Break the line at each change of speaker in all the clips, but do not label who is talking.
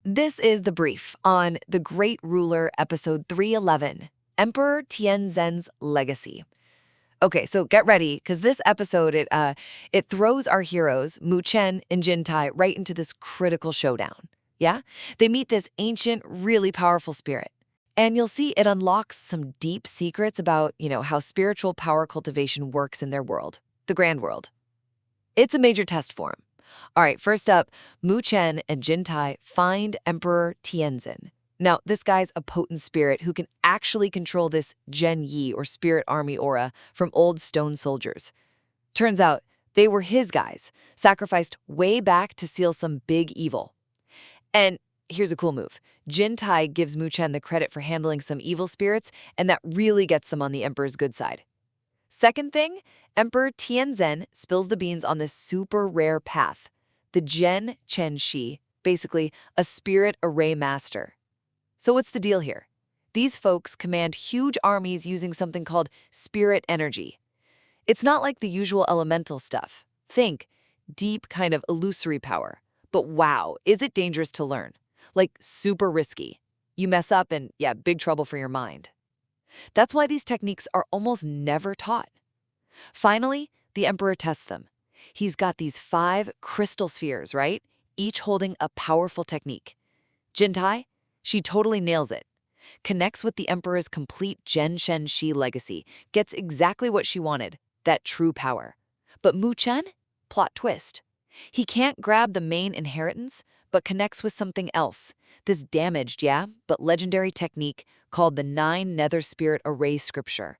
This is the brief on The Great Ruler, episode 311, Emperor Tian Zhen's Legacy. Okay, so get ready, because this episode, it throws our heroes, Muchen and Jin Tai, right into this critical showdown. Yeah? They meet this ancient, really powerful spirit. And you'll see it unlocks some deep secrets about, how spiritual power cultivation works in their world, the grand world. It's a major test for him. All right, first up, Muchen and Jin Tai find Emperor Tian Zhen. Now, this guy's a potent spirit who can actually control this Gen Yi, or spirit army aura, from old stone soldiers. Turns out, they were his guys, sacrificed way back to seal some big evil. And here's a cool move. Jin Tai gives Muchen the credit for handling some evil spirits, and that really gets them on the Emperor's good side. Second thing, Emperor Tian Zhen spills the beans on this super rare path, the Zhen Chen Shi, basically a spirit array master. So what's the deal here? These folks command huge armies using something called spirit energy. It's not like the usual elemental stuff. Think deep, kind of illusory power. But wow, is it dangerous to learn? Like super risky. You mess up and, yeah, big trouble for your mind. That's why these techniques are almost never taught. Finally, the Emperor tests them. He's got these 5 crystal spheres, right? Each holding a powerful technique. Jin Tai, she totally nails it. Connects with the Emperor's complete Zhen Shen Shi legacy, gets exactly what she wanted, that true power. But Muchen? Plot twist. He can't grab the main inheritance, but connects with something else. This damaged, yeah, but legendary technique called the 9 Nether Spirit Array Scripture.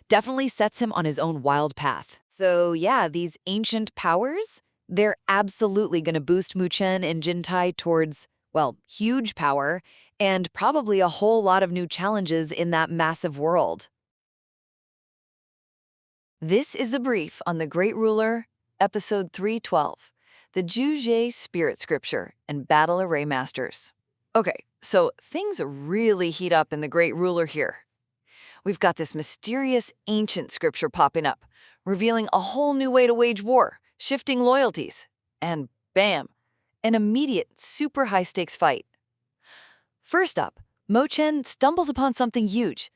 Definitely sets him on his own wild path. So yeah, these ancient powers, they're absolutely going to boost Muchen and Jin Tai towards, well, huge power and probably a whole lot of new challenges in that massive world. This is the brief on The Great Ruler, episode 312, the Zhuzhe Spirit Scripture and Battle Array Masters. Okay, so things really heat up in The Great Ruler here. We've got this mysterious ancient scripture popping up, revealing a whole new way to wage war, shifting loyalties, and bam, an immediate super high-stakes fight. First up, Muchen stumbles upon something huge,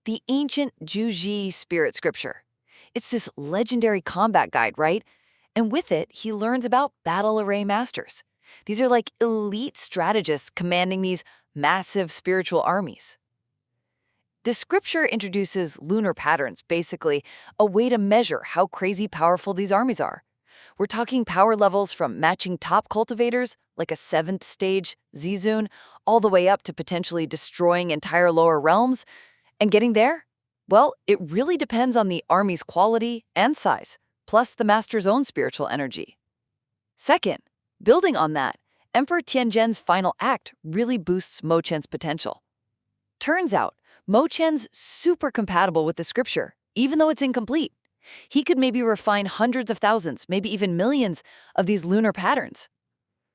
the ancient Zhuzhe Spirit Scripture. It's this legendary combat guide, right? And with it, he learns about battle array masters. These are like elite strategists commanding these massive spiritual armies. The scripture introduces lunar patterns, basically a way to measure how crazy powerful these armies are. We're talking power levels from matching top cultivators, like a 7th stage Zizun, all the way up to potentially destroying entire lower realms. And getting there? Well, it really depends on the army's quality and size, plus the master's own spiritual energy. Second, building on that, Emperor Tian Zhen's final act really boosts Muchen's potential. Turns out, Muchen's super compatible with the scripture, even though it's incomplete. He could maybe refine hundreds of thousands, maybe even millions of these lunar patterns.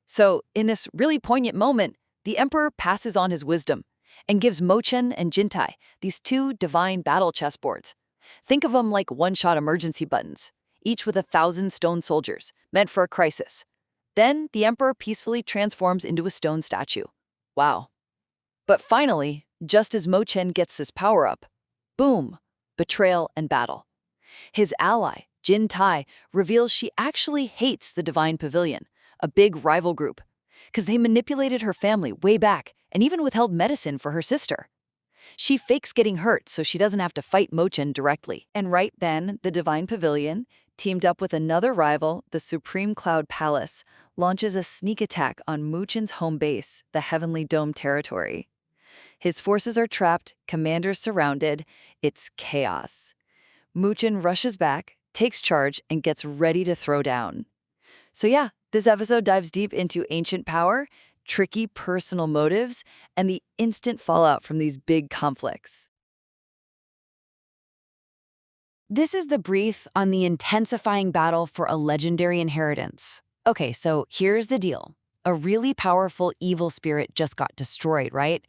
So, in this really poignant moment, the Emperor passes on his wisdom and gives Muchen and Jin Tai these 2 divine battle chessboards. Think of them like one-shot emergency buttons, each with 1,000 stone soldiers, meant for a crisis. Then, the Emperor peacefully transforms into a stone statue. Wow. But finally, just as Muchen gets this power-up, boom, betrayal and battle. His ally, Jin Tai, reveals she actually hates the Divine Pavilion, a big rival group, because they manipulated her family way back and even withheld medicine for her sister. She fakes getting hurt so she doesn't have to fight Muchen directly. And right then, the Divine Pavilion, teamed up with another rival, the Supreme Cloud Palace, launches a sneak attack on Muchen's home base, the Heavenly Dome territory. His forces are trapped, commanders surrounded. It's chaos. Muchen rushes back, takes charge, and gets ready to throw down. So yeah, this episode dives deep into ancient power, tricky personal motives, and the instant fallout from these big conflicts. This is the brief on the intensifying battle for a legendary inheritance. Okay, so here's the deal. A really powerful evil spirit just got destroyed, right?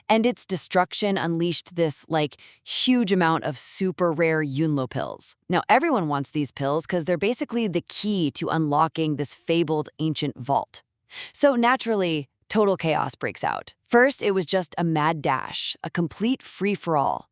And its destruction unleashed this, huge amount of super rare Yunlo pills. Now, everyone wants these pills because they're basically the key to unlocking this fabled ancient vault. So naturally, total chaos breaks out. First, it was just a mad dash, a complete free-for-all.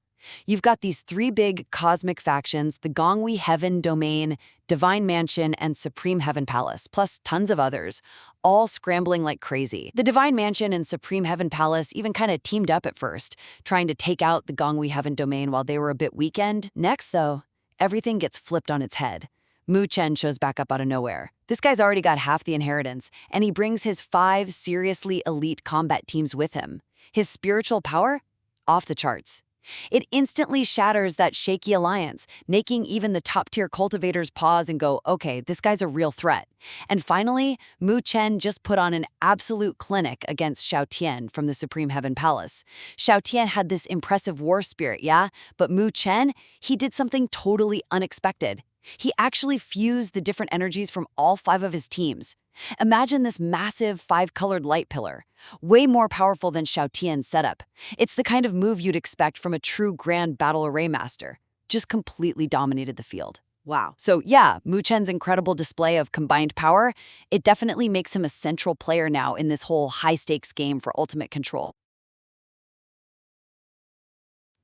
You've got these three big cosmic factions, the Gongwi Heaven Domain, Divine Mansion, and Supreme Heaven Palace, plus tons of others, all scrambling like crazy. The Divine Mansion and Supreme Heaven Palace even kind of teamed up at first, trying to take out the Gongwi Heaven Domain while they were a bit weakened. Next, though, everything gets flipped on its head. Muchen shows back up out of nowhere. This guy's already got half the inheritance, and he brings his 5 seriously elite combat teams with him. His spiritual power? Off the charts. It instantly shatters that shaky alliance, making even the top-tier cultivators pause and go, okay, this guy's a real threat. And finally, Muchen just put on an absolute clinic against Xiao Tian from the Supreme Heaven Palace. Xiao Tian had this impressive war spirit, yeah? But Muchen, he did something totally unexpected. He actually fused the different energies from all 5 of his teams. Imagine this massive 5-colored light pillar, way more powerful than Xiao Tian's setup. It's the kind of move you'd expect from a true grand battle array master. Just completely dominated the field. Wow. So yeah, Muchen's incredible display of combined power, it definitely makes him a central player now in this whole high-stakes game for ultimate control.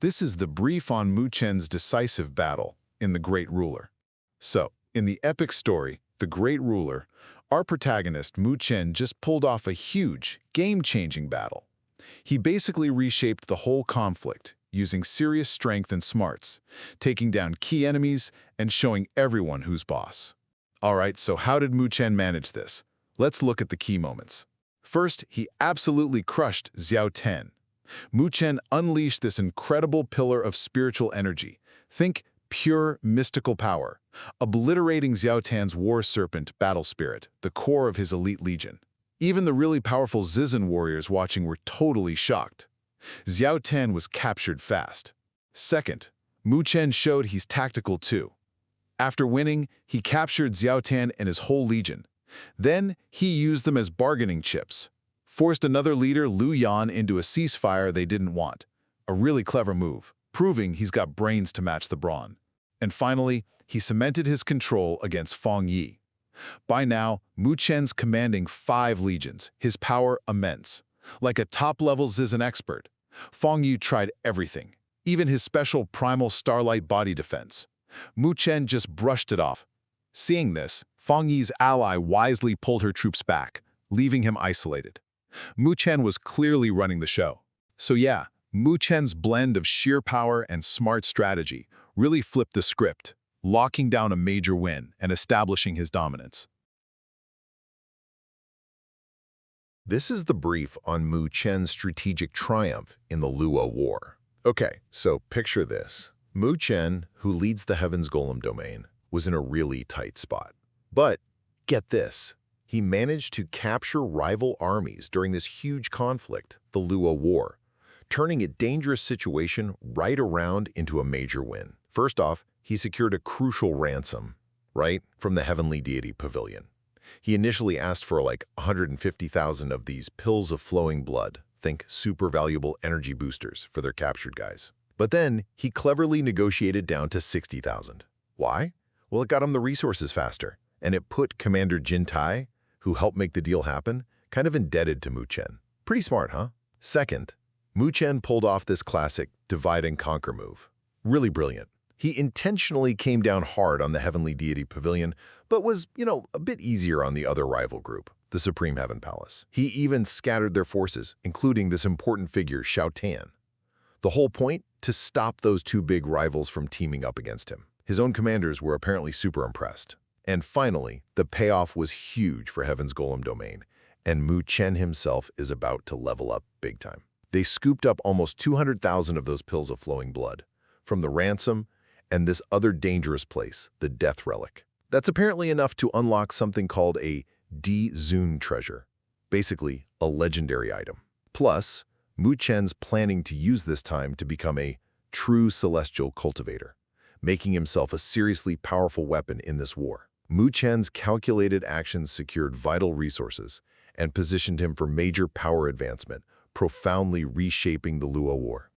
This is the brief on Muchen's decisive battle in The Great Ruler. So, in the epic story, The Great Ruler, our protagonist, Muchen, just pulled off a huge, game-changing battle. He basically reshaped the whole conflict, using serious strength and smarts, taking down key enemies and showing everyone who's boss. Alright, so how did Muchen manage this? Let's look at the key moments. First, he absolutely crushed Xiao Tian. Muchen unleashed this incredible pillar of spiritual energy. Think pure mystical power, obliterating Xiao Tian's war serpent battle spirit, the core of his elite legion. Even the really powerful Zizan warriors watching were totally shocked. Xiao Tian was captured fast. Second, Muchen showed he's tactical too. After winning, he captured Xiao Tian and his whole legion. Then he used them as bargaining chips, forced another leader, Lu Yan, into a ceasefire they didn't want. A really clever move, proving he's got brains to match the brawn. And finally, he cemented his control against Feng Yi. By now, Muchen's commanding 5 legions, his power immense. Like a top-level Zizan expert, Feng Yi tried everything, even his special primal starlight body defense. Muchen just brushed it off. Seeing this, Feng Yi's ally wisely pulled her troops back, leaving him isolated. Muchen was clearly running the show. So yeah, Muchen's blend of sheer power and smart strategy really flipped the script, locking down a major win and establishing his dominance.
This is the brief on Muchen's strategic triumph in the Luo War. Okay, so picture this. Muchen, who leads the Heaven's Golem domain, was in a really tight spot. But get this, he managed to capture rival armies during this huge conflict, the Luo War, turning a dangerous situation right around into a major win. First off, he secured a crucial ransom, right, from the Heavenly Deity Pavilion. He initially asked for like 150,000 of these pills of flowing blood, think super valuable energy boosters for their captured guys. But then he cleverly negotiated down to 60,000. Why? Well, it got him the resources faster, and it put Commander Jin Tai, who helped make the deal happen, kind of indebted to Muchen. Pretty smart, huh? Second, Muchen pulled off this classic divide and conquer move. Really brilliant. He intentionally came down hard on the Heavenly Deity Pavilion, but was, a bit easier on the other rival group, the Supreme Heaven Palace. He even scattered their forces, including this important figure, Xiao Tian. The whole point? To stop those 2 big rivals from teaming up against him. His own commanders were apparently super impressed. And finally, the payoff was huge for Heaven's Golem domain, and Muchen himself is about to level up big time. They scooped up almost 200,000 of those pills of flowing blood from the Ransom and this other dangerous place, the Death Relic. That's apparently enough to unlock something called a D-Zun treasure, basically a legendary item. Plus, Muchen's planning to use this time to become a true celestial cultivator, making himself a seriously powerful weapon in this war. Muchen's calculated actions secured vital resources and positioned him for major power advancement, profoundly reshaping the Luo War.